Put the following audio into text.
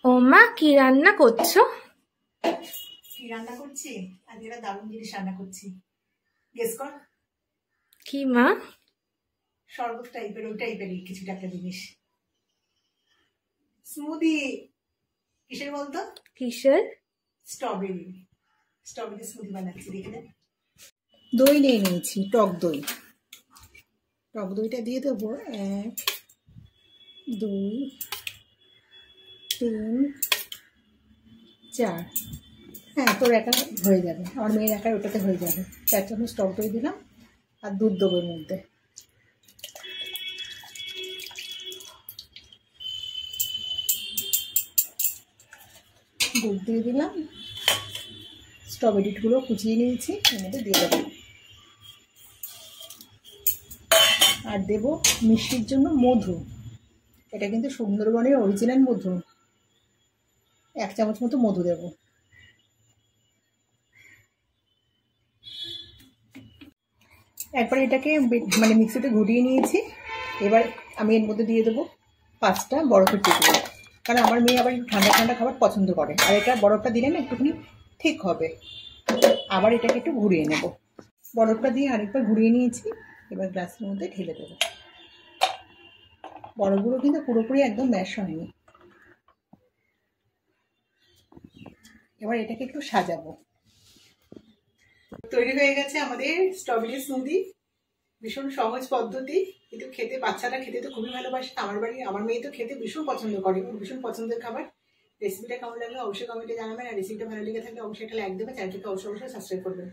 ও মা, কি রান্না করছো? কি রান্না করছি? আজকে একটা দারুণ জিনিস রান্না করছি। গেস কর। কি মা? শরবত টাইপের, ওই টাইপেরই কিছুটা একটা জিনিস। স্মুদি। কিসের বলতো? কিসের? স্ট্রবেরি। স্ট্রবেরি স্মুদি বানাচ্ছি, দেখে দেন। দই নিয়ে নিয়েছি, টক দই। টক দইটা দিয়ে দেবো 1 2 3 4। হ্যাঁ, তোর একা হয়ে যাবে, আমার মেয়ের একা ওটাতে হয়ে যাবে। 4 চামচ টক দই দিলাম, আর দুধ দেবো এর মধ্যে। দুধ দিয়ে দিলাম, স্ট্রবেরিগুলো কুচিয়ে নিয়েছি, এর মধ্যে দিয়ে দেবো। আর দেবো মিষ্টির জন্য মধু। এটা কিন্তু সুন্দরবনের অরিজিনাল মধু। 1 চামচ মতো মধু দেবো। একবার এটাকে মানে মিক্সিতে ঘুরিয়ে নিয়েছি। এবার আমি এর মধ্যে দিয়ে দেবো 5টা বরফের টুকরো, কারণ আমার মেয়ে আবার ঠান্ডা ঠান্ডা খাবার পছন্দ করে, আর এটা বরফটা দিলে না একটুখানি ঠিক হবে। আবার এটাকে একটু ঘুরিয়ে নেব। বরফটা দিয়ে আরেকবার ঘুরিয়ে নিয়েছি, এবার গ্লাসের মধ্যে ঢেলে দেবো। বরফগুলো কিন্তু পুরোপুরি একদম ম্যাশ হয়নি। এবার এটাকে একটু সাজাবো। তৈরি হয়ে গেছে আমাদের স্ট্রবেরি স্মুদি। ভীষণ সহজ পদ্ধতি, কিন্তু খেতে, বাচ্চারা খেতে তো খুবই ভালোবাসে। আমার মেয়ে তো খেতে ভীষণ পছন্দ করে, ভীষণ পছন্দের খাবার। রেসিপিটা কেমন লাগলো অবশ্যই কমেন্টে জানাবেন, আর রেসিপিটা ভালো লেগে থাকলে অবশ্যই একটা লাইক দেবে, চ্যানেলটাকে অবশ্যই সাবস্ক্রাইব করবেন।